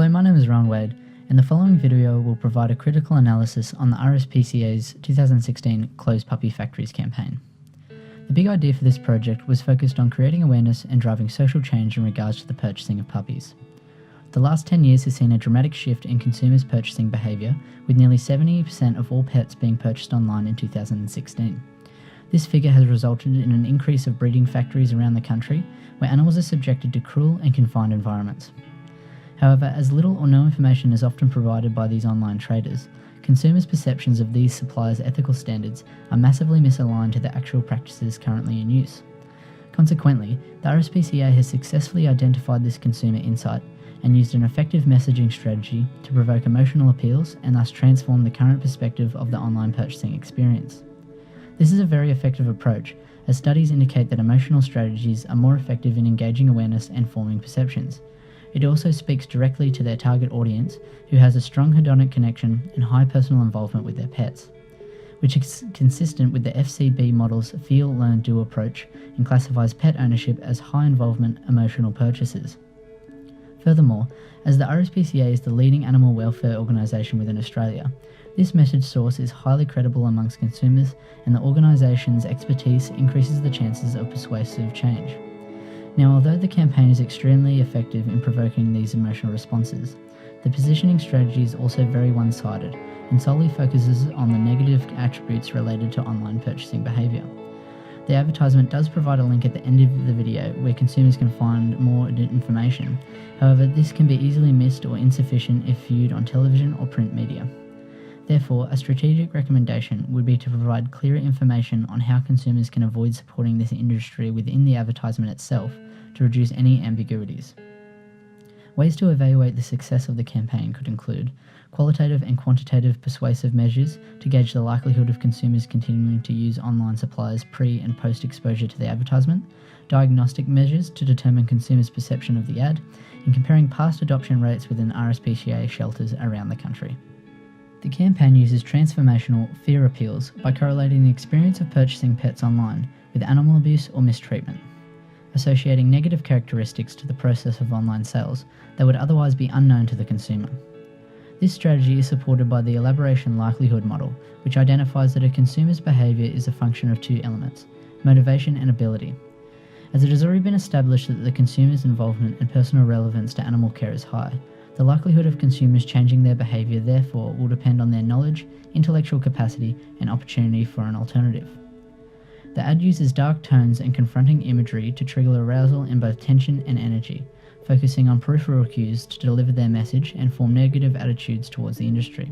Hello, my name is Rohan Wade, and the following video will provide a critical analysis on the RSPCA's 2016 Closed Puppy Factories campaign. The big idea for this project was focused on creating awareness and driving social change in regards to the purchasing of puppies. The last 10 years has seen a dramatic shift in consumers' purchasing behaviour, with nearly 70% of all pets being purchased online in 2016. This figure has resulted in an increase of breeding factories around the country, where animals are subjected to cruel and confined environments. However, as little or no information is often provided by these online traders, consumers' perceptions of these suppliers' ethical standards are massively misaligned to the actual practices currently in use. Consequently, the RSPCA has successfully identified this consumer insight and used an effective messaging strategy to provoke emotional appeals and thus transform the current perspective of the online purchasing experience. This is a very effective approach, as studies indicate that emotional strategies are more effective in engaging awareness and forming perceptions. It also speaks directly to their target audience, who has a strong hedonic connection and high personal involvement with their pets, which is consistent with the FCB model's Feel, Learn, Do approach and classifies pet ownership as high involvement emotional purchases. Furthermore, as the RSPCA is the leading animal welfare organisation within Australia, this message source is highly credible amongst consumers, and the organisation's expertise increases the chances of persuasive change. Now, although the campaign is extremely effective in provoking these emotional responses, the positioning strategy is also very one-sided and solely focuses on the negative attributes related to online purchasing behaviour. The advertisement does provide a link at the end of the video where consumers can find more information. However, this can be easily missed or insufficient if viewed on television or print media. Therefore, a strategic recommendation would be to provide clearer information on how consumers can avoid supporting this industry within the advertisement itself to reduce any ambiguities. Ways to evaluate the success of the campaign could include qualitative and quantitative persuasive measures to gauge the likelihood of consumers continuing to use online suppliers pre- and post-exposure to the advertisement, diagnostic measures to determine consumers' perception of the ad, and comparing past adoption rates within RSPCA shelters around the country. The campaign uses transformational fear appeals by correlating the experience of purchasing pets online with animal abuse or mistreatment, associating negative characteristics to the process of online sales that would otherwise be unknown to the consumer. This strategy is supported by the elaboration likelihood model, which identifies that a consumer's behaviour is a function of two elements: motivation and ability. As it has already been established that the consumer's involvement and personal relevance to animal care is high, the likelihood of consumers changing their behaviour therefore will depend on their knowledge, intellectual capacity, and opportunity for an alternative. The ad uses dark tones and confronting imagery to trigger arousal in both tension and energy, focusing on peripheral cues to deliver their message and form negative attitudes towards the industry.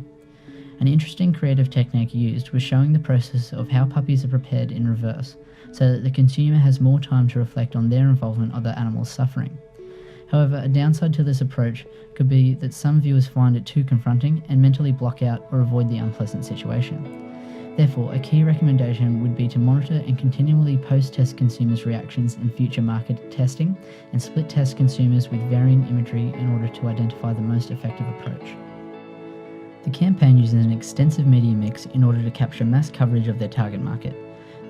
An interesting creative technique used was showing the process of how puppies are prepared in reverse, so that the consumer has more time to reflect on their involvement of the animal's suffering. However, a downside to this approach could be that some viewers find it too confronting and mentally block out or avoid the unpleasant situation. Therefore, a key recommendation would be to monitor and continually post-test consumers' reactions in future market testing and split-test consumers with varying imagery in order to identify the most effective approach. The campaign uses an extensive media mix in order to capture mass coverage of their target market.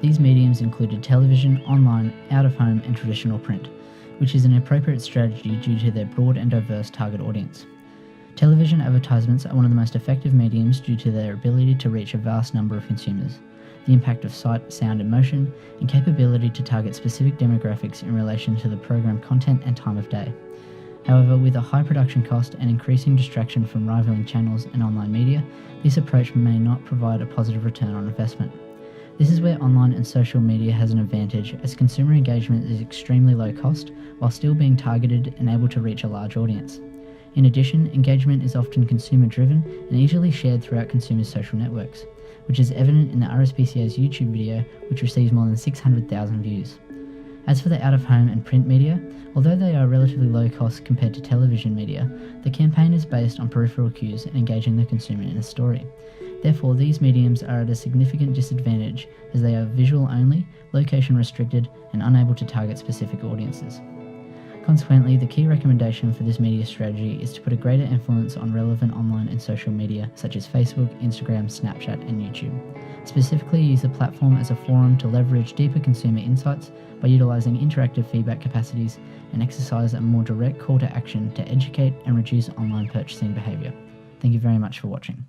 These mediums included television, online, out-of-home, and traditional print, which is an appropriate strategy due to their broad and diverse target audience. Television advertisements are one of the most effective mediums due to their ability to reach a vast number of consumers, the impact of sight, sound, and motion, and capability to target specific demographics in relation to the program content and time of day. However, with a high production cost and increasing distraction from rivaling channels and online media, this approach may not provide a positive return on investment. This is where online and social media has an advantage, as consumer engagement is extremely low cost while still being targeted and able to reach a large audience. In addition, engagement is often consumer driven and easily shared throughout consumers' social networks, which is evident in the RSPCA's YouTube video, which receives more than 600,000 views. As for the out-of-home and print media, although they are relatively low cost compared to television media, the campaign is based on peripheral cues and engaging the consumer in a story. Therefore, these mediums are at a significant disadvantage as they are visual only, location restricted, and unable to target specific audiences. Consequently, the key recommendation for this media strategy is to put a greater influence on relevant online and social media such as Facebook, Instagram, Snapchat, and YouTube. Specifically, use the platform as a forum to leverage deeper consumer insights by utilising interactive feedback capacities and exercise a more direct call to action to educate and reduce online purchasing behaviour. Thank you very much for watching.